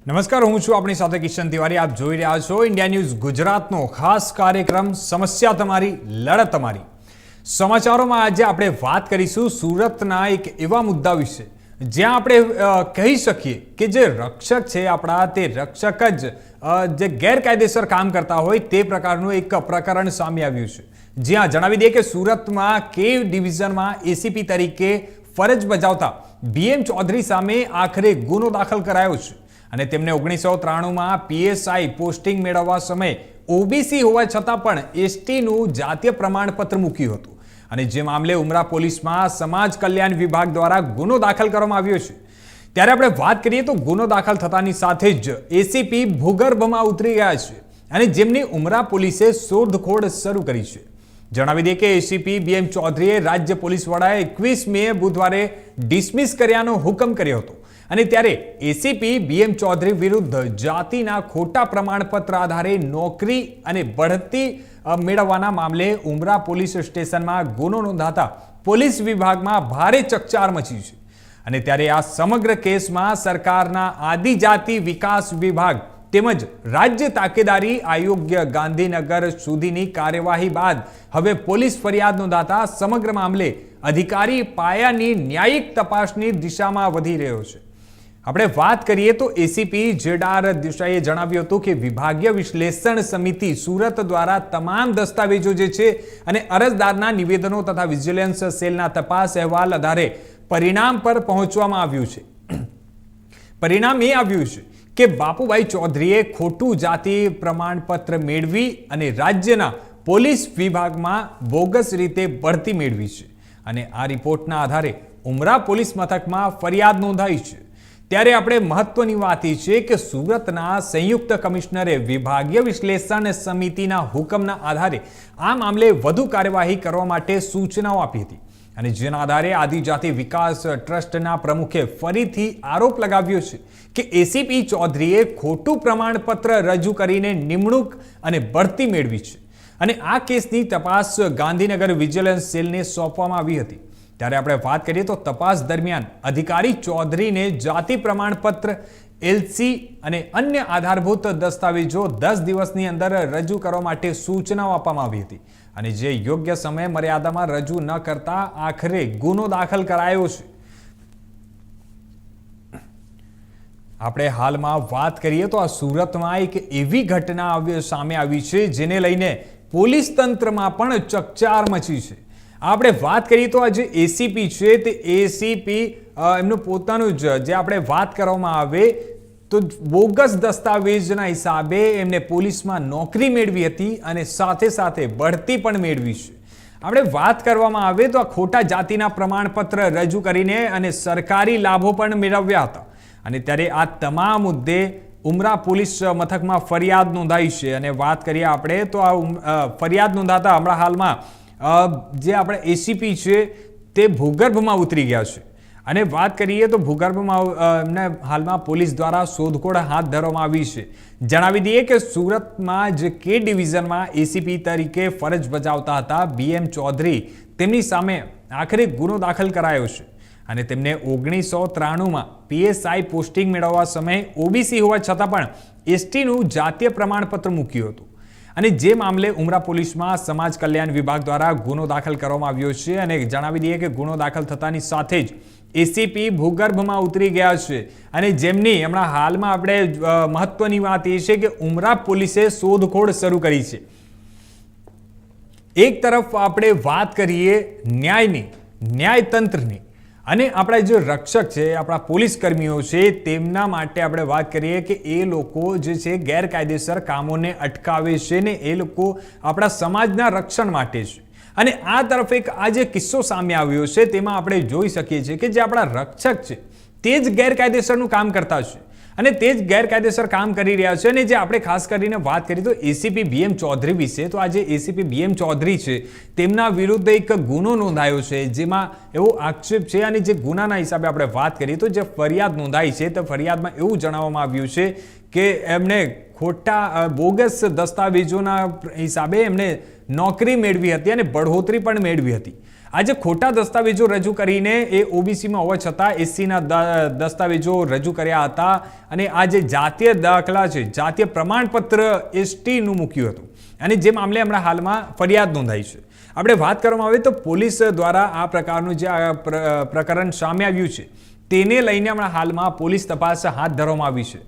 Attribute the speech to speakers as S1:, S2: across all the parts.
S1: નમસ્કાર, હું છું આપણી સાથે કિશન તિવારી. આપ જોઈ રહ્યા છો ઇન્ડિયા ન્યૂઝ ગુજરાતનો ખાસ કાર્યક્રમ સમસ્યા તમારી લડત તમારી. સમાચારોમાં આજે આપણે વાત કરીશું સુરતના એક એવા મુદ્દા વિશે જ્યાં આપણે કહી શકીએ કે જે રક્ષક છે આપણા, તે રક્ષક જ જે ગેરકાયદેસર કામ કરતા હોય તે પ્રકારનું એક પ્રકરણ સામે આવ્યું છે. જ્યાં જણાવી દઈએ કે સુરતમાં કે ડિવિઝનમાં એસીપી તરીકે ફરજ બજાવતા BM ચૌધરી સામે આખરે ગુનો દાખલ કરાયો છે અને તેમને 1993માં PSI પોસ્ટિંગ મેળવવા સમયે OBC હોવા છતાં પણ STનું જાતીય પ્રમાણપત્ર મૂક્યું હતું અને જે મામલે ઉમરા પોલીસમાં સમાજ કલ્યાણ વિભાગ દ્વારા ગુનો દાખલ કરવામાં આવ્યો છે. ત્યારે આપણે વાત કરીએ તો ગુનો દાખલ થતાની સાથે જ એસીપી ભૂગર્ભમાં ઉતરી ગયા છે અને જેમની ઉમરા પોલીસે શોધખોળ શરૂ કરી છે. જણાવી દઈએ કે એસીપી BM ચૌધરીએ રાજ્ય પોલીસ વડાએ 21 મે બુધવારે ડિસમિસ કર્યાનો હુકમ કર્યો હતો અને ત્યારે એસીપી BM ચૌધરી વિરુદ્ધ જાતિના ખોટા પ્રમાણપત્ર આધારે નોકરી અને બઢતી મેળવવાના મામલે ઉમરા પોલીસ સ્ટેશનમાં ગુનો નોંધાતા પોલીસ વિભાગમાં ભારે ચકચાર મચી છે. અને ત્યારે આ સમગ્ર કેસમાં સરકારના આદિજાતિ વિકાસ વિભાગ તેમજ રાજ્ય તાકેદારી આયોગ ગાંધીનગર સુધીની કાર્યવાહી બાદ હવે પોલીસ ફરિયાદ નોંધાતા સમગ્ર મામલે અધિકારી પાયાની ન્યાયિક તપાસની દિશામાં વધી રહ્યો છે. આપણે વાત કરીએ તો એસીપી જેડાર દેસાઈએ જણાવ્યું હતું કે વિભાગીય વિશ્લેષણ સમિતિ સુરત દ્વારા તમામ દસ્તાવેજો જે છે અને અરજદારના નિવેદનો તથા વિજિલન્સ સેલના તપાસ અહેવાલ આધારે પરિણામ પર પહોંચવામાં આવ્યું છે. પરિણામ એ આવ્યું છે કે બાપુભાઈ ચૌધરીએ ખોટું જાતિ પ્રમાણપત્ર મેળવી અને રાજ્યના પોલીસ વિભાગમાં બોગસ રીતે બઢતી મેળવી છે અને આ રિપોર્ટના આધારે ઉમરા પોલીસ મથકમાં ફરિયાદ નોંધાઈ છે. ત્યારે આપણે મહત્વની વાત એ છે કે સુરતના સંયુક્ત કમિશનરે વિભાગીય વિશ્લેષણ સમિતિના હુકમના આધારે આ મામલે વધુ કાર્યવાહી કરવા માટે સૂચનાઓ આપી હતી અને જેના આધારે આદિજાતિ વિકાસ ટ્રસ્ટના પ્રમુખે ફરીથી આરોપ લગાવ્યો છે કે એસીપી ચૌધરીએ ખોટું પ્રમાણપત્ર રજૂ કરીને નિમણૂક અને બઢતી મેળવી છે અને આ કેસની તપાસ ગાંધીનગર વિજિલન્સ સેલને સોંપવામાં આવી હતી. ત્યારે આપણે વાત કરીએ તો તપાસ દરમિયાન અધિકારી ચૌધરીને જાતિ પ્રમાણપત્ર, LC અને અન્ય આધારભૂત દસ્તાવેજો 10 દિવસની અંદર રજૂ કરવા માટે સૂચનાઓ આપવામાં આવી હતી અને જે યોગ્ય સમય મર્યાદામાં રજૂ ન કરતા આખરે ગુનો દાખલ કરાયો છે. આપણે હાલમાં વાત કરીએ તો આ સુરતમાં એક એવી ઘટના સામે આવી છે જેને લઈને પોલીસ તંત્રમાં પણ ચકચાર મચી છે. આપણે વાત કરીએ તો આ જે એસીપી છે તે એસીપી એમનું પોતાનું જ જે આપણે વાત કરવામાં આવે તો બોગસ દસ્તાવેજના હિસાબે એમને પોલીસમાં નોકરી મેળવી હતી અને સાથે સાથે બઢતી પણ મેળવી છે. આપણે વાત કરવામાં આવે તો આ ખોટા જાતિના પ્રમાણપત્ર રજૂ કરીને અને સરકારી લાભો પણ મેળવ્યા હતા અને ત્યારે આ તમામ મુદ્દે ઉમરા પોલીસ મથકમાં ફરિયાદ નોંધાઈ છે અને વાત કરીએ આપણે તો આ ફરિયાદ નોંધાતા હમણાં હાલમાં જે આપણે એસીપી છે તે ભૂગર્ભમાં ઉતરી ગયા છે અને વાત કરીએ તો ભૂગર્ભમાં એમને હાલમાં પોલીસ દ્વારા શોધખોળ હાથ ધરવામાં આવી છે. જણાવી દઈએ કે સુરતમાં જે કે ડિવિઝનમાં એસીપી તરીકે ફરજ બજાવતા હતા BM ચૌધરી, તેમની સામે આખરે ગુનો દાખલ કરાયો છે અને તેમને 1993માં PSI પોસ્ટિંગ મેળવવા સમયે OBC હોવા છતાં પણ STનું જાતીય પ્રમાણપત્ર મૂક્યું હતું અને જે મામલે ઉમરા પોલીસમાં સમાજ કલ્યાણ વિભાગ દ્વારા ગુનો દાખલ કરવામાં આવ્યો છે અને જણાવી દઈએ કે ગુનો દાખલ થતાની સાથે જ એસીપી ભૂગર્ભમાં ઉતરી ગયા છે અને જેમની હમણાં હાલમાં આપણે મહત્વની વાત એ છે કે ઉમરા પોલીસે શોધખોળ શરૂ કરી છે. એક તરફ આપણે વાત કરીએ ન્યાયની, ન્યાયતંત્રની અને આપણા જે રક્ષક છે, આપણા પોલીસ કર્મીઓ છે, તેમના માટે આપણે વાત કરીએ કે એ લોકો જે છે ગેરકાયદેસર કામોને અટકાવે છે ને એ લોકો આપણા સમાજના રક્ષણ માટે છે. અને આ તરફ એક આ જે કિસ્સો સામે આવ્યો છે તેમાં આપણે જોઈ શકીએ છીએ કે જે આપણા રક્ષક છે તે જ ગેરકાયદેસરનું કામ કરતા છે અને તે જ ગેરકાયદેસર કામ કરી રહ્યા છે. અને જે આપણે ખાસ કરીને વાત કરીએ તો એસીપી BM ચૌધરી વિશે, તો આ જે એસીપી BM ચૌધરી છે તેમના વિરુદ્ધ એક ગુનો નોંધાયો છે જેમાં એવો આક્ષેપ છે અને જે ગુનાના હિસાબે આપણે વાત કરીએ તો જે ફરિયાદ નોંધાઈ છે તે ફરિયાદમાં એવું જણાવવામાં આવ્યું છે કે એમને ખોટા બોગસ દસ્તાવેજોના હિસાબે એમને નોકરી મેળવી હતી અને બઢોતરી પણ મેળવી હતી આજે ખોટા દસ્તાવેજો રજૂ કરીને એ ઓબીસીમાં હોવા છતાં એસસીના દસ્તાવેજો રજૂ કર્યા હતા અને આ જે જાતીય દાખલા છે, જાતીય પ્રમાણપત્ર એસટીનું મૂક્યું હતું અને જે મામલે હમણાં હાલમાં ફરિયાદ નોંધાઈ છે. આપણે વાત કરવામાં આવે તો પોલીસ દ્વારા આ પ્રકારનું જે પ્રકરણ સામે આવ્યું છે તેને લઈને હમણાં હાલમાં પોલીસ તપાસ હાથ ધરવામાં આવી છે.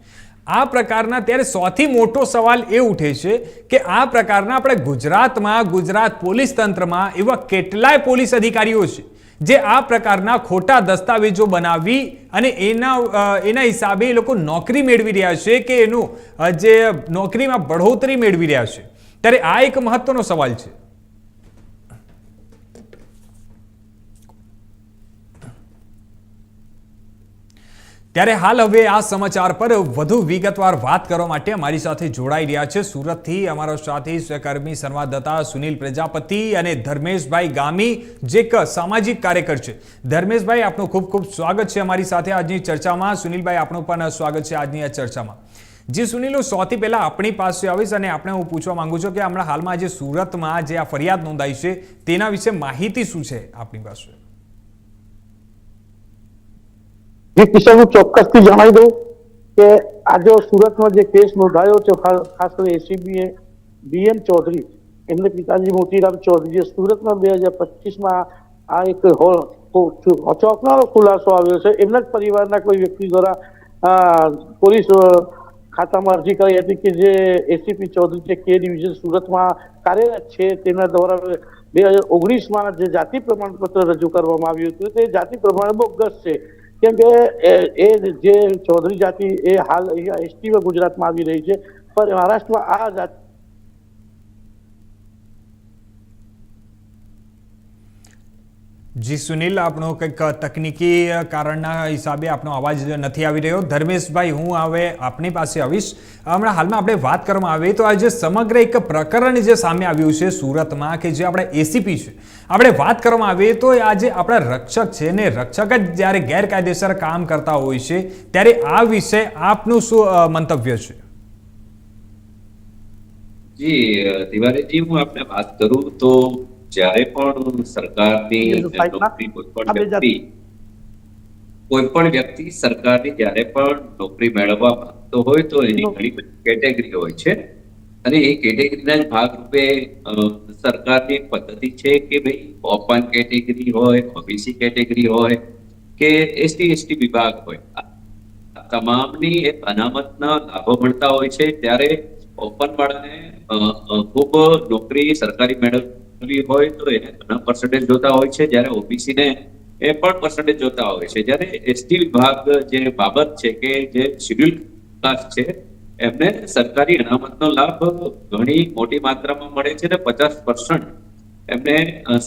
S1: આ પ્રકારના ત્યારે સૌથી મોટો સવાલ એ ઉઠે છે કે આ પ્રકારના આપણે ગુજરાતમાં, ગુજરાત પોલીસ તંત્રમાં એવા કેટલાય પોલીસ અધિકારીઓ છે જે આ પ્રકારના ખોટા દસ્તાવેજો બનાવી અને એના હિસાબે એ લોકો નોકરી મેળવી રહ્યા છે કે એનું જે નોકરીમાં બઢોતરી મેળવી રહ્યા છે. ત્યારે આ એક મહત્વનો સવાલ છે. ત્યારે હાલ હવે આ સમાચાર પર વધુ વિગતવાર વાત કરવા માટે અમારી સાથે જોડાઈ રહ્યા છે સુરતથી અમારા સાથી સહકર્મી સંવાદદાતા સુનિલ પ્રજાપતિ અને ધર્મેશભાઈ ગામી, જે એક સામાજિક કાર્યકર છે. ધર્મેશભાઈ, આપનું ખૂબ ખૂબ સ્વાગત છે અમારી સાથે આજની ચર્ચામાં. સુનિલભાઈ, આપનું પણ સ્વાગત છે આજની આ ચર્ચામાં. જી સુનિલ, હું સૌથી પહેલા આપણી પાસે આવીશ અને આપણે હું પૂછવા માંગુ છું કે હમણાં હાલમાં જે સુરતમાં જે આ ફરિયાદ નોંધાઈ છે તેના વિશે માહિતી શું છે આપણી પાસે?
S2: કિશન, હું ચોક્કસથી જણાવી દઉં કે આજે સુરતમાં જે કેસ નોંધાયો છે, ખાસ કરી એસીબી બીએમ ચૌધરી, એમને પિતાજી મોતીરામ ચૌધરી, જે સુરતમાં 2025માં આ એક ચોંકાવનારો ખુલાસો આવ્યો છે. એમના જ પરિવારના કોઈ વ્યક્તિ દ્વારા પોલીસ ખાતામાં અરજી કરી હતી કે જે એસીપી ચૌધરી છે, કે ડિવિઝન સુરતમાં કાર્યરત છે, તેમના દ્વારા 2019માં જે જાતિ પ્રમાણપત્ર રજૂ કરવામાં આવ્યું હતું તે જાતિ પ્રમાણ બોગસ છે. કેમ કે એ જે ચૌધરી જાતિ એ હાલ અહીંયા એસટીમાં ગુજરાતમાં આવી રહી છે, પણ મહારાષ્ટ્રમાં આ જાતિ.
S1: જી સુનિલ, આપણો કંઈક તકનીકી કારણના હિસાબે આપણો અવાજ નથી આવી રહ્યો. ધર્મેશભાઈ, હું હવે આપની પાસે આવીશ. હમણાં હાલમાં આપણે વાત કરવામાં આવે તો આજે સમગ્ર એક પ્રકરણ જે સામે આવ્યું છે સુરતમાં કે જે આપણે એસીપી છે, આપણે વાત કરવામાં આવે તો આજે આપણા રક્ષક છે ને રક્ષક જ જ્યારે ગેરકાયદેસર કામ કરતા હોય છે ત્યારે આ વિશે આપનું શું મંતવ્ય છે?
S3: જી તિવારીજી, હું આપને વાત કરું તો જ્યારે પણ સરકારની કોઈ પણ વ્યક્તિ સરકારની જ્યારે પણ નોકરી મેળવવા માંગતો હોય તો એની ઘણી બધી કેટેગરી હોય છે અને એ કેટેગરીના જ ભાગરૂપે સરકારની પદ્ધતિ છે કે ભાઈ ઓપન કેટેગરી હોય, ઓબીસી કેટેગરી હોય કે એસટી વિભાગ હોય, તમામની એક અનામતના લાભો મળતા હોય છે. ત્યારે ઓપન વાળાને ખૂબ નોકરી સરકારી મેળવવી હોય તો એને ઘણા પર્સન્ટેજ જોતા હોય છે, જ્યારે ઓબીસી ને એ પણ પર્સન્ટેજ જોતા હોય છે. જ્યારે એસટી વિભાગ જે બાબત છે કે જે શેડ્યુલ કાસ્ટ છે એમને સરકારી અનામતનો લાભ ઘણી મોટી માત્રામાં મળે છે અને 50% એમને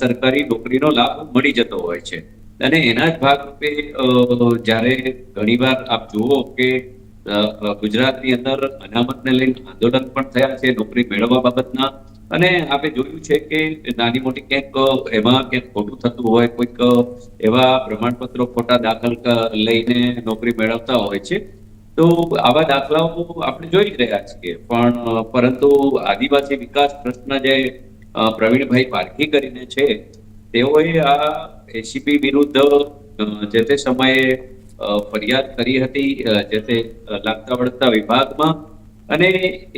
S3: સરકારી નોકરીનો લાભ મળી જતો હોય છે. અને એના જ ભાગરૂપે જ્યારે ઘણીવાર આપ જુઓ કે ગુજરાતની અંદર અનામતને લઈને આંદોલન પણ થયા છે નોકરી મેળવવા બાબતના, અને આપણે જોયું છે કે નાની મોટી ક્યાંક એમાં ક્યાંક ખોટું થતું હોય, કોઈક એવા પ્રમાણપત્રો ખોટા દાખલ લઈને નોકરી મેળવતા હોય છે. તો આવા દાખલાઓ આપણે જોઈ રહ્યા છીએ. પણ પરંતુ આદિવાસી વિકાસ ટ્રસ્ટના જે પ્રવીણભાઈ પારખી કરીને છે, તેઓએ આ એસીપી વિરુદ્ધ જે તે સમયે ફરિયાદ કરી હતી જે તે લાગતા વળગતા વિભાગમાં, અને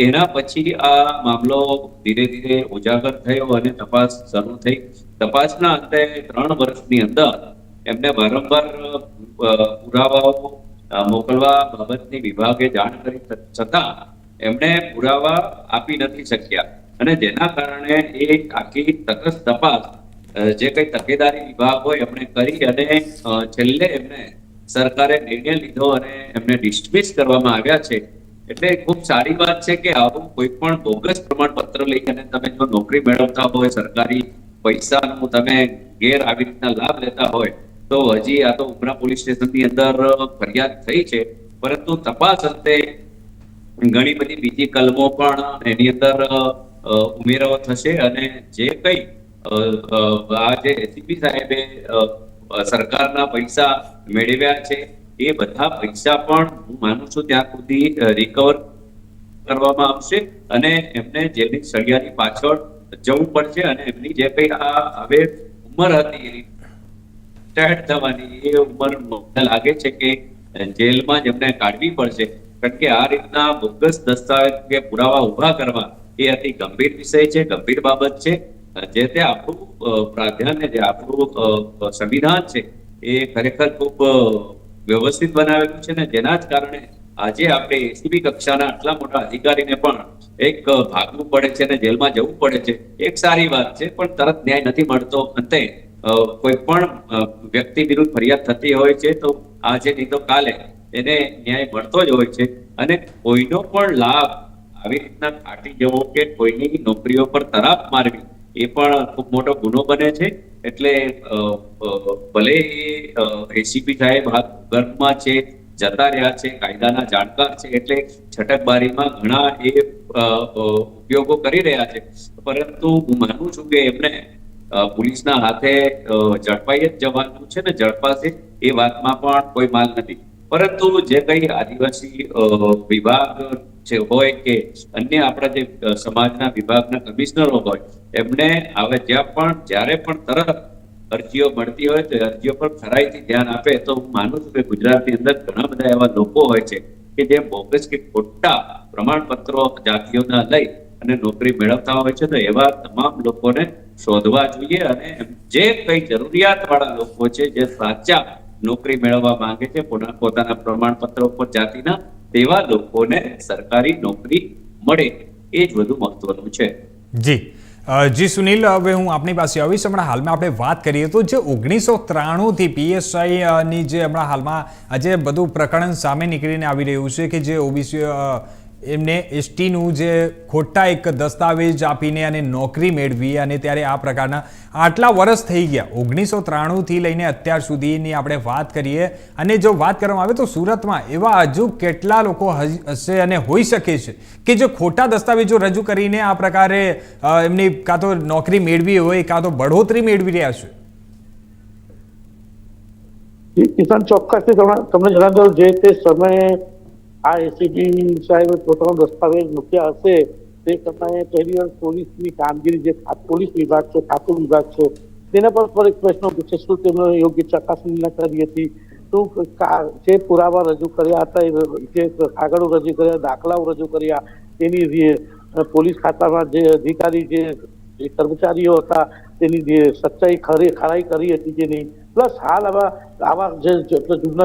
S3: એના પછી આ મામલો ધીરે ધીરે ઉજાગર થયો અને તપાસ શરૂ થઈ. તપાસના અંતે 3 વર્ષની અંદર એમને વારંવાર પુરાવાઓ મોકલવા બાબતની વિભાગે જાણ કરી છતાં એમણે પુરાવા આપી નથી શક્યા, અને જેના કારણે એ આખી તટસ્થ તપાસ જે કઈ તકેદારી વિભાગ હોય એમણે કરી અને છેલ્લે એમને સરકારે નિર્ણય લીધો અને એમને ડિસમિસ કરવામાં આવ્યા છે. એટલે ખૂબ સારી વાત છે કે આવું કોઈ પણ બોગસ પ્રમાણપત્ર લઈ અને તમે જો નોકરી મેળવતા હોય, સરકારી પૈસાનો તમે ગેર આવી રીતના લાભ લેતા હોય તો હજી આ તો ઉમરા પોલીસ સ્ટેશનની અંદર ફરિયાદ થઈ છે, પરંતુ તપાસ અંતે ઘણી બધી બીજી કલમો પણ એની અંદર ઉમેરો થશે અને જે કઈ આ જે એસીપી સાહેબે સરકારના પૈસા મેળવ્યા છે એ બધા પૈસા પણ હું માનું છું ત્યાં સુધી રિકવર કરવામાં આવશે અને એમને જેલની સળિયાની પાછળ જવું પડશે અને એમની જે કઈ આ હવે ઉંમર હતી એની રિટાયર્ડ થવાની, એ ઉંમર મને લાગે છે કે જેલમાં જ એમને કાઢવી પડશે, કારણ કે આ રીતના બોગસ દસ્તાવેજ કે પુરાવા ઉભા કરવા એ અતિ ગંભીર વિષય છે, ગંભીર બાબત છે. જે તે આપણું પ્રાધાન્ય, જે આપણું સંવિધાન છે એ ખરેખર ખૂબ વ્યવસ્થિત બનાવેલું છે ને, જેના જ કારણે આજે આપણે એસીબી કક્ષાના આટલા મોટા અધિકારીને પણ એક ભાગવું પડે છે અને જેલમાં જવું પડે છે. એક સારી વાત છે, પણ તરત ન્યાય નથી મળતો. અંતે કોઈ પણ વ્યક્તિ વિરુદ્ધ ફરિયાદ થતી હોય છે તો આજે નહીં તો કાલે એને ન્યાય મળતો જ હોય છે. અને કોઈનો પણ લાભ આવી રીતના ફાટી જવો કે કોઈની નોકરીઓ પર તરાપ મારવી એ પણ ખૂબ મોટો ગુનો બને છે. એટલે ભલે એ એસીપી સાહેબ હાથ ગર્ભમાં છે, જતા રહ્યા છે, કાયદાના જાણકાર છે, એટલે છટકબારીમાં ઘણા એ ઉપયોગો કરી રહ્યા છે, પરંતુ હું માનું છું કે એમને પોલીસના હાથે ઝડપાઈ જ જવાનું છે ને, ઝડપાશે એ વાતમાં પણ કોઈ માલ નથી. પરંતુ જે કઈ આદિવાસી વિભાગ જે હોય કે અન્ય આપણા જે સમાજના વિભાગના કમિશનરો હોય, એમને હવે જ્યારે પણ તરત અરજીઓ મળતી હોય તો અરજીઓ પર ખરાઈથી ધ્યાન આપે. તો હું માનું છું કે ગુજરાતની અંદર ઘણા બધા એવા લોકો હોય છે કે જે બોગસ કે ખોટા પ્રમાણપત્રો જાતિઓના લઈ અને નોકરી મેળવતા હોય છે. તો એવા તમામ લોકોને શોધવા જોઈએ અને જે કઈ જરૂરિયાત વાળા લોકો છે, જે સાચા નોકરી મેળવવા માંગે છે પોતાના પ્રમાણપત્રો પર જાતિના, તેવા લોકોને સરકારી નોકરી મળે એ જ વધુ મહત્વનું છે.
S1: જી સુનિલ, હવે હું આપની પાસે આવીશ. હમણાં હાલમાં આપણે વાત કરીએ તો જે 1993થી PSIની જે હમણાં હાલમાં આજે બધું પ્રકરણ સામે નીકળીને આવી રહ્યું છે કે જે ઓબીસી એમને એસટીનું જે ખોટા એક દસ્તાવેજ આપીને અને નોકરી મેળવી, અને ત્યારે આ પ્રકારના આટલા વર્ષ થઈ ગયા 1993થી લઈને અત્યાર સુધીની આપણે વાત કરીએ, અને જો વાત કરવામાં આવે તો સુરતમાં એવા હજુ કેટલા લોકો હશે અને હોઈ શકે છે કે જે ખોટા દસ્તાવેજો રજૂ કરીને આ પ્રકારે એમની કાં તો નોકરી મેળવી હોય કાં તો બઢોતરી મેળવી રહ્યા છે.
S2: કિશન, ચોક્કસથી તમને જણાવી દઉં, જે તે સમયે આ એસીબી સાહેબે પોતાનો દસ્તાવેજ મૂક્યા હશે તે સમયે પહેલી વાર પોલીસની કામગીરી, જે પોલીસ વિભાગ છે, ખાતું વિભાગ છે, તેના પર પણ એક પ્રશ્ન પૂછે, શું તેમણે યોગ્ય ચકાસણી ન કરી હતી, શું જે પુરાવા રજૂ કર્યા હતા, જે કાગળો રજૂ કર્યા, દાખલાઓ રજૂ કર્યા, તેની પોલીસ ખાતામાં જે અધિકારી, જે કર્મચારીઓ હતા તેની જે સચ્ચાઈ ખરાઈ કરી હતી કે નહીં. પ્લસ હાલ આવા જે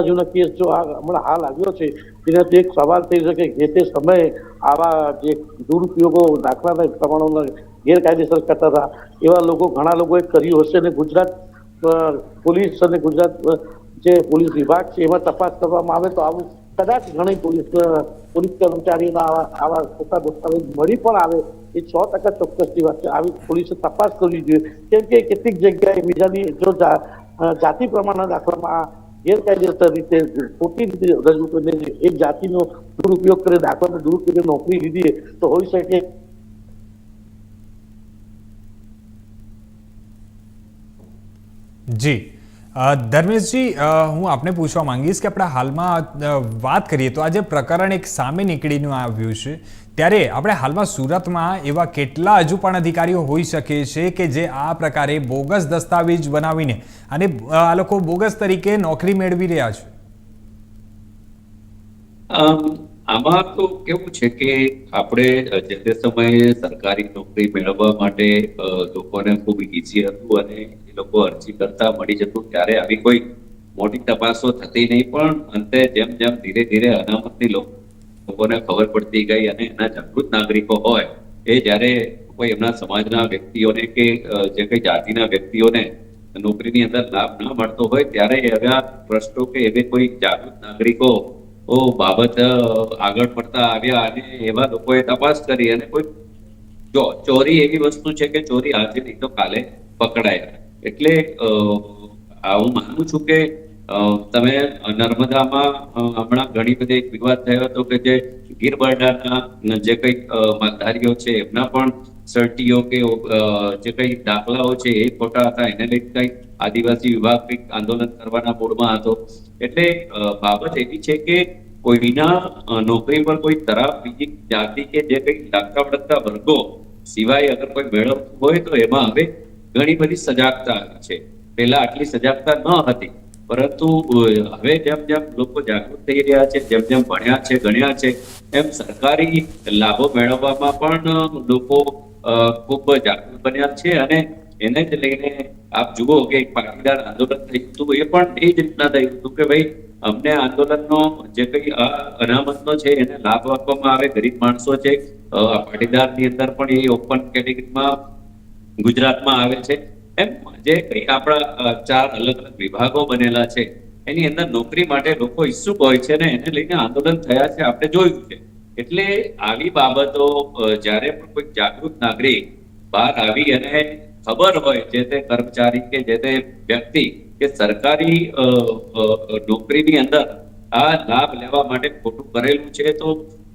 S2: જૂના કેસ જો હમણાં હાલ આવ્યો છે તેનાથી એક સવાલ થઈ શકે, જે તે સમયે આવા જે દુરુપયોગો, દાખલાના પ્રમાણોના ગેરકાયદેસર કરતા હતા એવા લોકો, ઘણા લોકોએ કર્યું હશે. અને ગુજરાત પોલીસ અને ગુજરાત જે પોલીસ વિભાગ છે એમાં તપાસ કરવામાં આવે તો આવું કદાચ ઘણી પોલીસ કર્મચારીઓના આવા ખોટા દસ્તાવેજ મળી પણ આવે એ 100% ચોક્કસની વાત છે. આવી પોલીસે તપાસ કરવી જોઈએ, કેમ કે કેટલીક જગ્યાએ બીજાની જો જાતિ પ્રમાણના દાખલામાં ગેરકાયદેસર રીતે ખોટી રીતે રજૂ કરીને એક જાતિનો દુરુપયોગ કરે, દાખલાનો દુરુપયોગ નોકરી લીધી તો હોઈ શકે.
S1: જી ધર્મેશજી, હું આપને પૂછવા માંગીશ કે આપણે હાલમાં વાત કરીએ તો આજે પ્રકરણ એક સામે નીકળીને આવ્યું છે, ત્યારે આપણે હાલમાં સુરતમાં એવા કેટલા હજુ પણ અધિકારીઓ હોઈ શકે છે કે જે આ પ્રકારે બોગસ દસ્તાવેજ બનાવીને અને આ લોકો બોગસ તરીકે નોકરી મેળવી રહ્યા છે?
S3: આમાં તો કેવું છે કે આપણે જે તે સમયે સરકારી નોકરી મેળવવા માટે લોકોને ખૂબ ઈઝી હતું અને એ લોકો અરજી કરતા મળી જતું, ત્યારે આવી કોઈ મોટી તપાસો થતી નહીં. પણ અંતે જેમ જેમ ધીરે ધીરે અનામતની લોકોને ખબર પડતી ગઈ અને એના જાગૃત નાગરિકો હોય એ જ્યારે કોઈ એમના સમાજના વ્યક્તિઓને કે જે કઈ જાતિના વ્યક્તિઓને નોકરીની અંદર લાભ ન મળતો હોય, ત્યારે એવા પ્રશ્નો કે એવે કોઈ જાગૃત નાગરિકો બાબત આગળ પડતા આવ્યા અને એવા લોકોએ તપાસ કરી અને કોઈ ચોરી એવી વસ્તુ છે કે ચોરી આજે નહીં તો કાલે પકડાય. એટલે હું માનું છું કે તમે નર્મદામાં હમણાં ઘણી બધી એક વિવાદ થયો હતો કે જે ગીર બરડાના જે કઈ માલધારીઓ છે એમના પણ સર્ટીઓ કે જે કઈ દાખલાઓ છે એ ખોટા હતા, એને લઈને કઈ આદિવાસી વિભાગ કઈક આંદોલન કરવાના મૂડમાં હતો. એટલે બાબત એવી છે કે કોઈના નોકરી પર કોઈ તરફ બીજી જાતિ કે જે કઈ લાગતા વળગતા વર્ગો સિવાય અગર કોઈ મેળવતું હોય તો એમાં હવે ઘણી બધી સજાગતા આવી છે. પહેલા આટલી સજાગતા ન હતી, પરંતુ હવે જેમ જેમ લોકો જાગૃત થઈ રહ્યા છે, જેમ જેમ ભણ્યા છે, ગણ્યા છે, એમ સરકારી લાભો મેળવવામાં પણ લોકો ખૂબ જાગૃત બન્યા છે. અને એને જ લઈને આપ જુઓ કે એક પાટીદાર આંદોલન થયું હતું, એ પણ એ જ રીતના થયું હતું કે ભાઈ અમને આંદોલનનો જે કઈ અનામતનો છે એને લાભ આપવામાં આવે. ગરીબ માણસો છે, પાટીદારની અંદર પણ એ ઓપન કેટેગરીમાં ગુજરાતમાં આવે છે. એમ જે કઈ આપણા 4 અલગ અલગ વિભાગો બનેલા છે એની અંદર નોકરી માટે લોકો ઈચ્છુક હોય છે ને એને લઈને આંદોલન થયા છે, આપણે જોયું છે. એટલે આવી બાબતો જ્યારે પણ કોઈ જાગૃત નાગરિક બહાર આવી અને ખબર હોય જે તે કર્મચારી કે જે તે વ્યક્તિ કે સરકારી નોકરીની અંદર આ લાભ લેવા માટે ખોટું કરેલું છે, તો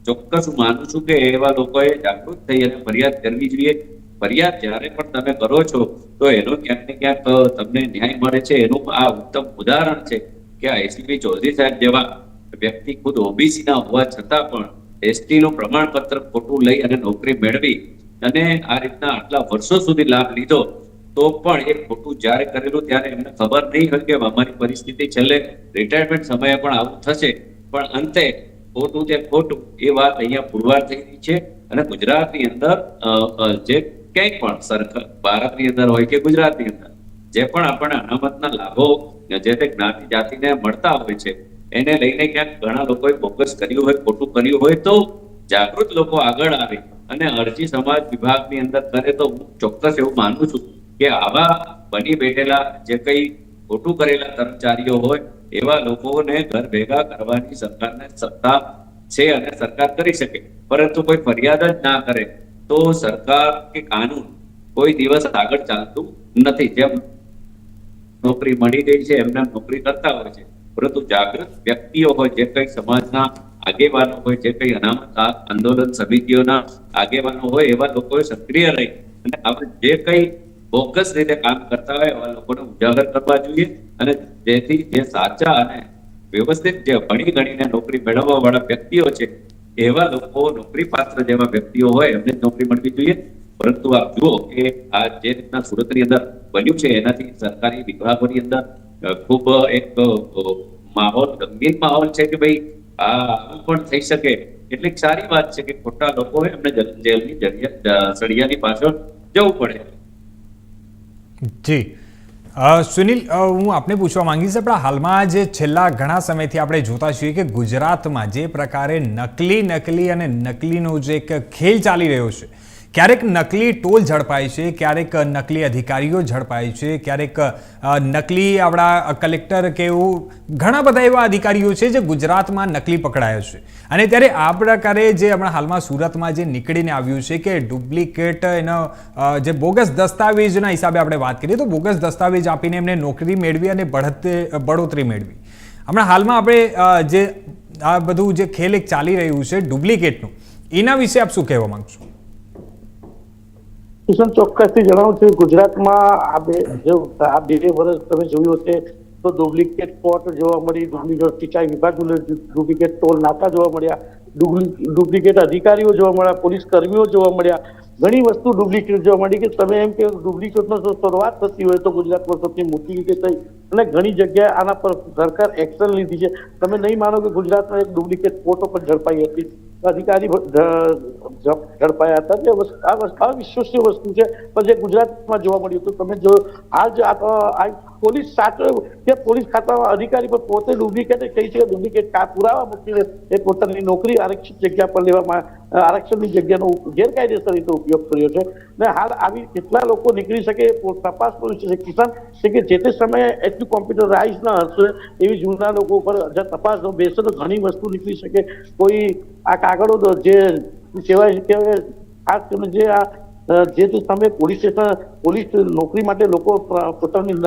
S3: ચોક્કસ હું માનું છું કે એવા લોકોએ જાગૃત થઈ અને ફરિયાદ કરવી જોઈએ. ફરિયાદ જ્યારે પણ તમે કરો છો તો એનો ક્યાંક ને ક્યાંક તમને ન્યાય મળે છે. એનું આ ઉત્તમ ઉદાહરણ છે કે આ એસીપી ચૌધરી સાહેબ જેવા વ્યક્તિ ખુદ ઓબીસી ના હોવા છતાં પણ એસટી નું પ્રમાણપત્ર ખોટું લઈ અને નોકરી મેળવી અને આ રીતના આટલા વર્ષો સુધી લાભ લીધો, તો પણ એ ખોટું જ્યારે કરેલું ત્યારે એમને ખબર નહીં હોય કે અમારી પરિસ્થિતિ છેલ્લે રિટાયરમેન્ટ સમયે પણ આવું થશે. પણ અંતે ખોટું તે ખોટું એ વાત અહીંયા પુરવાર થઈ રહી છે. અને ગુજરાતની અંદર જે ક્યાંય પણ સરકાર ભારતની અંદર હોય કે ગુજરાતની અંદર જે પણ આપણને અનામતના લાભો જે તે જ્ઞાતિ જાતિને મળતા હોય છે એને લઈને ક્યાંક ઘણા લોકોએ ફોકસ કર્યું હોય, ખોટું કર્યું હોય, તો જાગૃત લોકો આગળ આવે અને અરજી સમાજ વિભાગની અંદર કરે તો હું ચોક્કસ એવું માનું છું કે આવા બની બેઠેલા જે કઈ ખોટું કરેલા કર્મચારીઓ હોય એવા લોકોને ઘર ભેગા કરવાની સરકારને સત્તા છે અને સરકાર કરી શકે. પરંતુ કોઈ ફરિયાદ જ ના કરે તો સરકાર કે કાનૂન કોઈ દિવસ આગળ ચાલતું નથી. જેમ નોકરી મળી ગઈ છે એમને નોકરી કરતા હોય છે, પરંતુ જાગૃત વ્યક્તિઓ હોય, જે કઈ સમાજના આગેવાનો હોય, જે કઈ અનામત આંદોલન સમિતિઓના આગેવાનો હોય, એવા લોકોએ સક્રિય રહી અને આપણે જે કઈ બોગસ રીતે કામ કરતા હોય એવા લોકોને ઉજાગર કરવા જોઈએ. અને જેથી જે સાચા અને વ્યવસ્થિત જે ભણી ગણીને નોકરી મેળવવા વાળા વ્યક્તિઓ છે એવા લોકો, નોકરી પાત્ર જેવા વ્યક્તિઓ હોય એમને નોકરી મળવી જોઈએ. પરંતુ આપ જુઓ કે આ જે રીતના સુરતની અંદર બન્યું છે એનાથી સરકારી વિભાગોની અંદર ખૂબ એક માહોલ, ગંભીર માહોલ છે કે ભાઈ આવું પણ થઈ શકે. એટલે સારી વાત છે કે ખોટા લોકો હોય એમને જેલની સળિયાની પાછળ જવું પડે.
S1: જી સુનિલ, હું આપને પૂછવા માંગીશ, આપણા હાલમાં જે છેલ્લા ઘણા સમયથી આપણે જોતા છીએ કે ગુજરાતમાં જે પ્રકારે નકલી અને નકલીનો જે એક ખેલ ચાલી રહ્યો છે, ક્યારેક નકલી ટોલ ઝડપાય છે, ક્યારેક નકલી અધિકારીઓ ઝડપાય છે, ક્યારેક નકલી આપણા કલેક્ટર કે એવું ઘણા બધા એવા અધિકારીઓ છે જે ગુજરાતમાં નકલી પકડાયા છે. અને ત્યારે આ પ્રકારે જે હમણાં હાલમાં સુરતમાં જે નીકળીને આવ્યું છે કે ડુપ્લિકેટ એનો જે બોગસ દસ્તાવેજના હિસાબે આપણે વાત કરીએ તો બોગસ દસ્તાવેજ આપીને એમને નોકરી મેળવી અને બઢોતરી મેળવી. હમણાં હાલમાં આપણે જે આ બધું જે ખેલ એક ચાલી રહ્યું છે ડુપ્લિકેટનું, એના વિશે આપ શું કહેવા માંગશો?
S2: કિશન, ચોક્કસથી જણાવું છું, ગુજરાતમાં આ બે વર્ષ તમે જોયું હશે તો ડુપ્લિકેટ કોર્ટ જોવા મળી, ડુપ્લિકેટ સિંચાઈ વિભાગ, ડુપ્લિકેટ ટોલ નાકા જોવા મળ્યા, ડુપ્લિકેટ અધિકારીઓ જોવા મળ્યા, પોલીસ કર્મીઓ જોવા મળ્યા. ઘણી વસ્તુ ડુપ્લિકેટ જોવા મળી કે તમે એમ કે ડુપ્લિકેટનો શરૂઆત થતી હોય તો ગુજરાતમાં સૌથી મોટી રીતે થઈ અને ઘણી જગ્યાએ આના પર સરકાર એક્શન લીધી છે. તમે નહીં માનો કે ગુજરાતમાં એક ડુપ્લિકેટ કોર્ટો પણ ઝડપાઈ હતી, અધિકારી ઝડપાયા હતા. આ વિશ્વસનીય વસ્તુ છે, પણ જે ગુજરાતમાં જોવા મળ્યું હતું, તમે જો આજ પોલીસ કે પોલીસ ખાતામાં અધિકારી પર પોતે ડુપ્લિકેટ કહી છે, ડુપ્લિકેટ પુરાવા મૂકીને એ પોતાની નોકરી આરક્ષિત જગ્યા પર લેવામાં, આરક્ષણની જગ્યાનો ગેરકાયદેસર રીતે ઉપયોગ કર્યો છે. ને હાલ આવી કેટલા લોકો નીકળી શકે તપાસ પોલીસ કિસાન છે કે જે તે સમયે એટલું કોમ્પ્યુટરાઇઝ ન હશે એવી જૂના લોકો ઉપર તપાસ બેસે તો ઘણી વસ્તુ નીકળી શકે. કોઈ આ કાગળો જે કહેવાય કે ખાસ કરીને જે તે સમયે પોલીસ નોકરી માટે લોકો પોતાની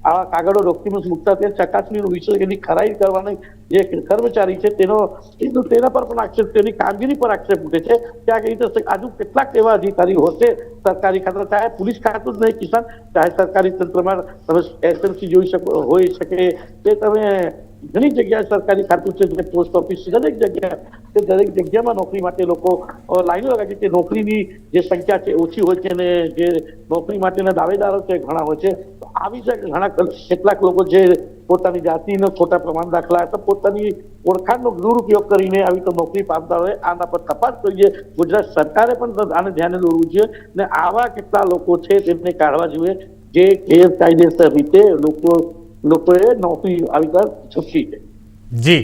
S2: આવા કાગળો ડોક્યુમેન્ટ મૂકતા તે ચકાસણીનો વિષય એની ખરાઈ કરવાની જે કર્મચારી છે તેના પર પણ આક્ષેપ, તેની કામગીરી પર આક્ષેપ ઉઠે છે. ત્યાં કઈ રીતે આજુ કેટલાક એવા અધિકારીઓ હશે સરકારી ખાતા, ચાહે પોલીસ ખાતું જ નહીં કિસાન, ચાહે સરકારી તંત્રમાં તમે એસએમસી જોઈ શકો, હોઈ શકે કે તમે ઘણી જગ્યાએ સરકારી ખાતું છે, જે પોસ્ટ ઓફિસ, દરેક જગ્યામાં નોકરી માટે લોકો લાઈનો લગાવી છે. નોકરીની જે સંખ્યા છે ઓછી હોય છે અને જે નોકરી માટેના દાવેદારો છે ઘણા હોય છે. તો આવી કેટલાક લોકો જે પોતાની જાતિનો ખોટા પ્રમાણ દાખલા અથવા પોતાની ઓળખાણનો દુરુપયોગ કરીને આવી તો નોકરી પામતા હોય, આના પર તપાસ જોઈએ. ગુજરાત સરકારે પણ આને ધ્યાને દોરવું જોઈએ અને આવા કેટલા લોકો છે તેમને કાઢવા જોઈએ જે ગેરકાયદેસર રીતે લોકોએ નોકરી આવી ઝડપી છે.
S1: જી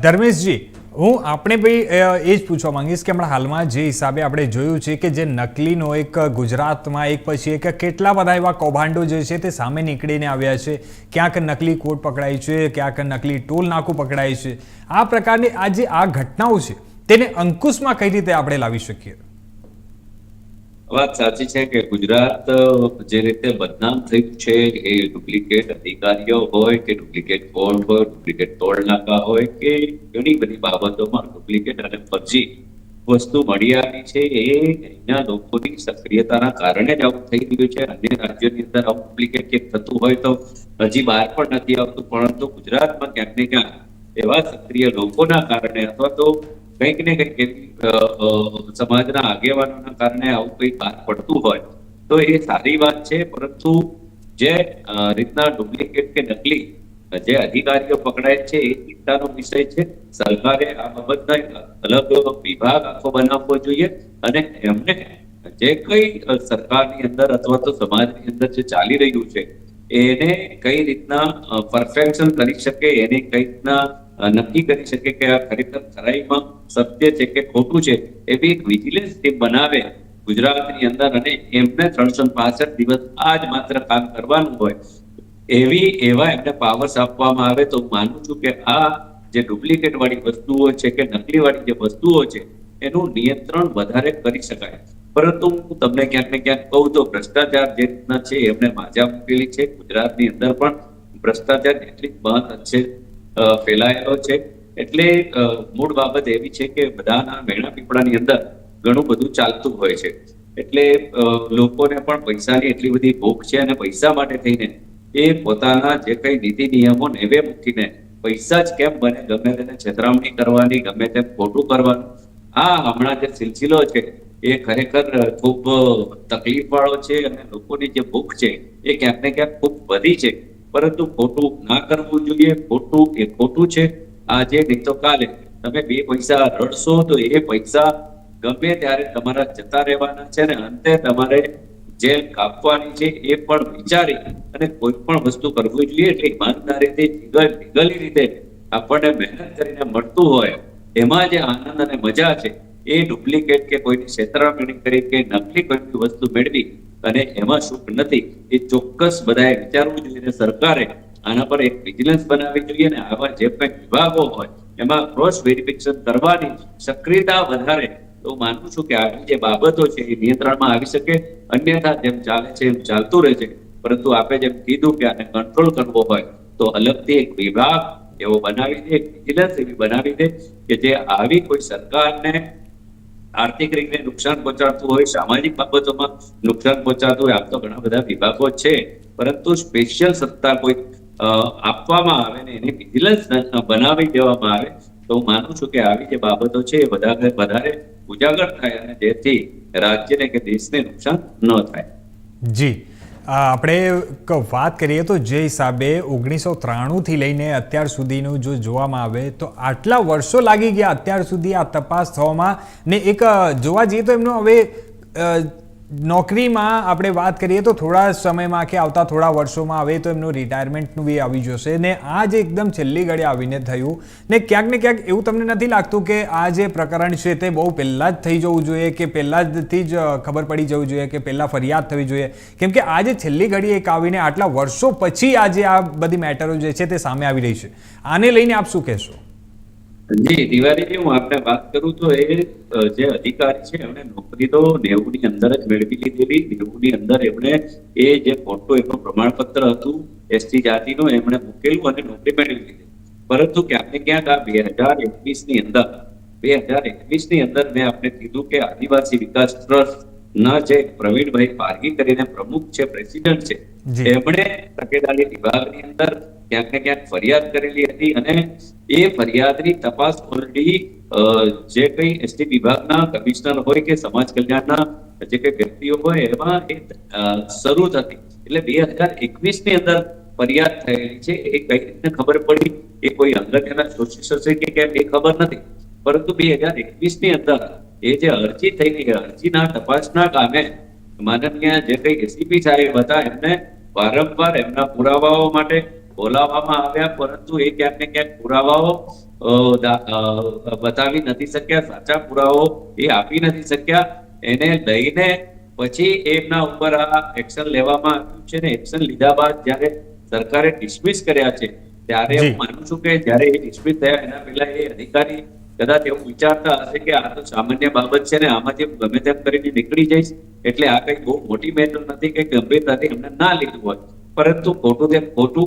S1: ધર્મેશજી, હું આપણે ભાઈ એ જ પૂછવા માંગીશ કે હમણાં હાલમાં જે હિસાબે આપણે જોયું છે કે જે નકલીનો એક ગુજરાતમાં એક પછી એક કેટલા બધા એવા કૌભાંડો જે છે તે સામે નીકળીને આવ્યા છે. ક્યાંક નકલી કોર્ટ પકડાય છે, ક્યાંક નકલી ટોલ નાકું પકડાય છે. આ પ્રકારની આ ઘટનાઓ છે તેને અંકુશમાં કઈ રીતે આપણે લાવી શકીએ?
S3: વાત સાચી છે કે ગુજરાત જે રીતે બદનામ થયું છે, એ ડુપ્લિકેટ અધિકારીઓ હોય કે ડુપ્લિકેટ કોર્ટ હોય, ડુપ્લિકેટ ટોલ નાકા હોય કે ઘણી બધી બાબતોમાં ડુપ્લિકેટ અને ફર્જી વસ્તુ મળી આવી છે. એ અહીંના લોકોની સક્રિયતાના કારણે જ આવું થઈ રહ્યું છે. અન્ય રાજ્યોની અંદર આવું ડુપ્લિકેટ કે થતું હોય તો હજી બહાર પણ નથી આવતું, પરંતુ ગુજરાતમાં ક્યાંક ને ક્યાંક એવા સક્રિય લોકોના કારણે અથવા તો કંઈક ને કંઈક એવી સમાજના આગેવાનોના કારણે આવું કંઈક બહાર પડતું હોય તો એ સારી વાત છે. પરંતુ જે રીતના ડુપ્લિકેટ કે નકલી જે અધિકારીઓ પકડાય છે એ ચિંતાનો વિષય છે. સરકારે આ બાબતનો અલગ વિભાગ આખો બનાવવો જોઈએ અને એમને જે કઈ સરકારની અંદર અથવા તો સમાજની અંદર જે ચાલી રહ્યું છે એને કઈ રીતના પરફેક્શન કરી શકે, એને કઈ રીતના નક્કી કરી શકે કે આ ખરેખર ખરાઈમાં સત્ય છે કે ખોટું છે, એવી એક વિજિલન્સ ટીમ બનાવે ગુજરાતની અંદર અને એમને 365 દિવસ આ જ માત્ર કામ કરવાનું હોય એવા એમને પાવર્સ આપવામાં આવે તો હું માનું છું કે આ જે ડુપ્લિકેટ વાળી વસ્તુઓ છે કે નકલી વાળી જે વસ્તુઓ છે એનું નિયંત્રણ વધારે કરી શકાય. પરંતુ હું તમને ક્યાંક ને ક્યાંક કહું તો ભ્રષ્ટાચાર જે રીતના છે એમને માજા મૂકેલી છે. ગુજરાતની અંદર પણ ભ્રષ્ટાચાર એટલી મહદ છે ફેલાયેલો છે. એટલે મૂળ બાબત એવી છે કે બધાના મેણા પીપળાની અંદર ઘણું બધું ચાલતું હોય છે. એટલે લોકોને પણ પૈસાની એટલી બધી ભૂખ છે અને પૈસા માટે થઈને એ પોતાના જે કઈ નીતિ નિયમો નેવે મૂકીને પૈસા જ કેમ બને ગમે તેને છેતરામણી કરવાની, ગમે તેમ ખોટું કરવાનું, આ હમણાં જે સિલસિલો છે એ ખરેખર ખૂબ તકલીફ વાળો છે અને લોકોની જે ભૂખ છે એ ક્યાંક ને ક્યાંક ખૂબ વધી છે. પરંતુ ખોટું ના કરવું જોઈએ. ખોટું એ ખોટું છે. આજે નહીં તો કાલે તમે 2 પૈસા રડશો તો એ પૈસા ગમે ત્યારે તમારા જતા રહેવાના છે ને અંતે તમારે જેલ કાપવાની છે એ પણ વિચારી અને કોઈ પણ વસ્તુ કરવી જોઈએ. એટલે ઈમાનદારીથી લીગલી રીતે આપણને મહેનત કરીને મળતું હોય એમાં જે આનંદ અને મજા છે એ ડુપ્લિકેટ કે કોઈની છેતરામણી કરી કે નકલી કોઈ વસ્તુ મેળવી અને એમાં સુખ નથી. એ ચોક્કસ બધાએ વિચારવું જોઈએ. સરકારે આના પર એક વિજિલન્સ બનાવવી જોઈએ અને આવા જે કંઈક વિભાગો હોય એમાં ક્રોસ વેરિફિકેશન કરવાની સક્રિયતા વધારે તો માનું છું કે આવી જે બાબતો છે એ નિયંત્રણમાં આવી શકે. અન્યથા જેમ ચાલે છે એમ ચાલતું રહે છે. પરંતુ આપણે જેમ કીધું કે આને કંટ્રોલ કરવો હોય તો અલગથી એક વિભાગ એવો બનાવી દે, એક વિજિલન્સ એવી બનાવી દે કે જે આવી કોઈ સરકારને આર્થિક રીતે નુકસાન પહોંચાડતું હોય, સામાજિક બાબતોમાં નુકસાન પહોંચાડતું હોય. આમ તો ઘણા બધા વિભાગો છે, પરંતુ સ્પેશિયલ સત્તા કોઈ આપવામાં આવે ને એની વિજિલન્સ બનાવી દેવામાં આવે તો હું માનું છું કે આવી જે બાબતો છે એ વધારે ઉજાગર થાય અને જેથી રાજ્યને કે દેશને નુકસાન ન થાય.
S1: જી, આપણે વાત કરીએ તો જે હિસાબે 1993થી લઈને અત્યાર સુધીનું જો જોવામાં આવે તો આટલા વર્ષો લાગી ગયા અત્યાર સુધી આ તપાસ થવામાં ને એક જોવા જઈએ તો એમનો હવે નોકરીમાં આપણે વાત કરીએ તો થોડા સમયમાં કે આવતા થોડા વર્ષોમાં હવે તો એમનું રિટાયરમેન્ટનું બી આવી જશે ને આ જે એકદમ છેલ્લી ઘડી આવીને થયું ને ક્યાંક એવું તમને નથી લાગતું કે આ જે પ્રકરણ છે તે બહુ પહેલાં જ થઈ જવું જોઈએ કે પહેલાંથી જ ખબર પડી જવું જોઈએ કે પહેલાં ફરિયાદ થવી જોઈએ? કેમ કે આ જે છેલ્લી ઘડી એક આવીને આટલા વર્ષો પછી આજે આ બધી મેટરો જે છે તે સામે આવી રહી છે, આને લઈને આપ શું કહેશો?
S3: જી તિવારીજી, હું આપને વાત કરું તો એ જે અધિકારી છે એમણે નોકરી તો 90 ની અંદર જ મેળવી લીધેલી. 90 ની અંદર એમણે એ જે ખોટું એમનું પ્રમાણપત્ર હતું એસટી જાતિનું એમણે મૂકેલું અને નોકરી મેળવી લીધી. પરંતુ ક્યાંક ને ક્યાંક આ 2021 ની અંદર મેં આપને કીધું કે આદિવાસી વિકાસ ટ્રસ્ટ ના જે પ્રવીણભાઈ પારગી કરીને પ્રમુખ છે, પ્રેસિડેન્ટ છે,
S1: જી.
S3: એમણે તકેદારી વિભાગની અંદર ક્યાંક ને ક્યાંક ફરિયાદ કરેલી હતી અને એ ફરિયાદની તપાસ ઓલરેડી જે કઈ એસટી વિભાગના કમિશનર હોય કે સમાજ કલ્યાણના જે કઈ વ્યક્તિઓ હોય એમાં એ શરૂ થતી. એટલે 2021 ની અંદર ફરિયાદ થયેલી છે. એ કઈ રીતને ખબર પડી, એ કોઈ અંગત એના શોષિત હશે કે કેમ એ ખબર નથી, પરંતુ 2021 ની અંદર એ જે અરજી થયેલી અરજીના તપાસના કામે માનનીય જે કઈ એસીપી સાહેબ હતા એમને વારંવાર એમના પુરાવાઓ માટે બોલાવવામાં આવ્યા, પરંતુ એ ક્યાંક ને ક્યાંક પુરાવાઓ બતાવી નથી શક્યા, સાચા પુરાવાઓ એ આપી નથી શક્યા. એને લઈને પછી એમના ઉપર આ એક્શન લેવામાં આવ્યું છે ને એક્શન લીધા બાદ જ્યારે સરકારે ડિસમિસ કર્યા છે ત્યારે હું માનું છું કે જ્યારે એ ડિસમિસ થયા એના પહેલા એ અધિકારી કદાચ એવું વિચારતા હશે કે આ તો સામાન્ય બાબત છે ને આમાંથી હું ગમે તેમ કરીને નીકળી જઈશ, એટલે આ કઈ બહુ મોટી મેટર નથી કે ગંભીરતાથી એમને ના લીધું હોય. પરંતુ ખોટું તેમ ખોટું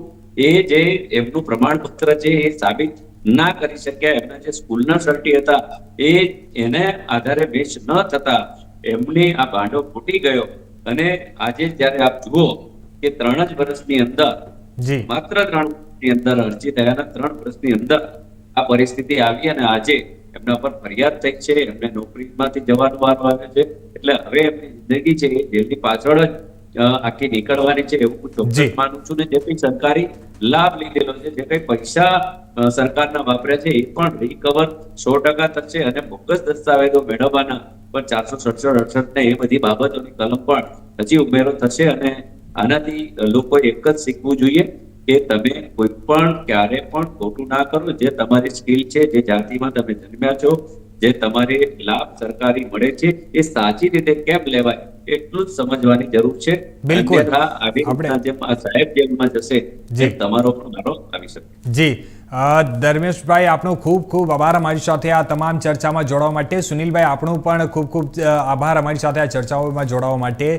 S3: એ જે એમનું પ્રમાણપત્ર છે એ સાબિત ના કરી શક્યા. એમના જે સ્કૂલના સર્ટી હતા એને આધારે મેચ ન થતા એમની આ ભાંડો ફૂટી ગયો. અને આજે જયારે આપ જુઓ કે 3 જ વર્ષની અંદર માત્ર 3 વર્ષની અંદર અરજી થયાના 3 વર્ષની અંદર આ પરિસ્થિતિ આવી અને આજે એમના પર ફરિયાદ થઈ છે, એમને નોકરીમાંથી જવાનો વારો આવ્યો છે. એટલે હવે એમની જિંદગી છે એ જેલની પાછળ જ આખી નીકળવાની છે એવું હું ચોક્કસ માનું છું. ને જે કઈ સરકારી લાભ લીધેલો છે, જે કઈ પૈસા સરકારના વાપર્યા છે એ પણ રિકવર 100% થશે અને બોગસ દસ્તાવેજો મેળવવાના પણ 467 ને એ બધી બાબતોની કલમ પણ હજી ઉમેરો થશે. અને આનાથી લોકો એક જ શીખવું જોઈએ કે તમે કોઈ પણ ક્યારે પણ ખોટું ના કરો. જે તમારી સ્કિલ છે, જે જાતિમાં તમે જન્મ્યા છો, જે તમારે લાભ સરકારી મળે છે એ સાચી રીતે કેમ લેવાય એટલું જ સમજવાની જરૂર છે.
S1: બિલકુલ.
S3: જેમ સાહેબ જેલમાં જશે જે તમારો પણ વારો આવી શકે.
S1: જી ધર્મેશભાઈ, આપનો ખૂબ ખૂબ આભાર અમારી સાથે આ તમામ ચર્ચામાં જોડાવા માટે. સુનિલભાઈ, આપણો પણ ખૂબ ખૂબ આભાર અમારી સાથે આ ચર્ચાઓમાં જોડાવા માટે.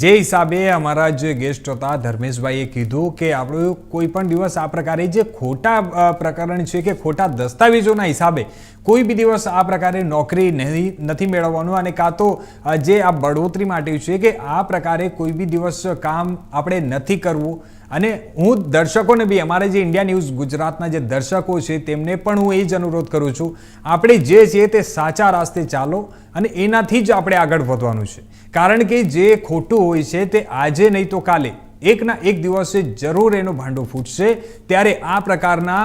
S1: જે હિસાબે અમારા જે ગેસ્ટ હતા ધર્મેશભાઈએ કીધું કે આપણું કોઈ પણ દિવસ આ પ્રકારે જે ખોટા પ્રકરણ છે કે ખોટા દસ્તાવેજોના હિસાબે કોઈ બી દિવસ આ પ્રકારે નોકરી નથી મેળવવાનું, અને કાં તો જે આ બઢોતરી માટે છે કે આ પ્રકારે કોઈ બી દિવસ કામ આપણે નથી કરવું. અને હું દર્શકોને બી, અમારે જે ઇન્ડિયા ન્યૂઝ ગુજરાતના જે દર્શકો છે તેમને પણ હું એ જ અનુરોધ કરું છું, આપણે જે છે તે સાચા રાસ્તે ચાલો અને એનાથી જ આપણે આગળ વધવાનું છે. કારણ કે જે ખોટું હોય છે તે આજે નહીં તો કાલે એકના એક દિવસે જરૂર એનો ભાંડો ફૂટશે. ત્યારે આ પ્રકારના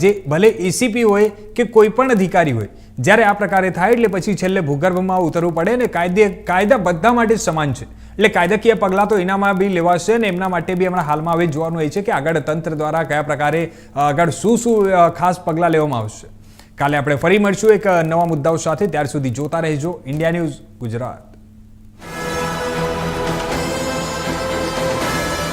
S1: જે ભલે એસીપી હોય કે કોઈ પણ અધિકારી હોય, જ્યારે આ પ્રકારે થાય એટલે પછી છેલ્લે ભૂગર્ભમાં ઉતરવું પડે. ને કાયદા બધા માટે સમાન છે, એટલે કાયદાકીય પગલાં તો એનામાં બી લેવાશે. ને એમના માટે બી હમણાં હાલમાં હવે જોવાનું એ છે કે આગળ તંત્ર દ્વારા કયા પ્રકારે આગળ શું ખાસ પગલાં લેવામાં આવશે. કાલે આપણે ફરી મળશું એક નવા મુદ્દાઓ સાથે. ત્યાર સુધી જોતા રહેજો ઇન્ડિયા ન્યૂઝ ગુજરાત.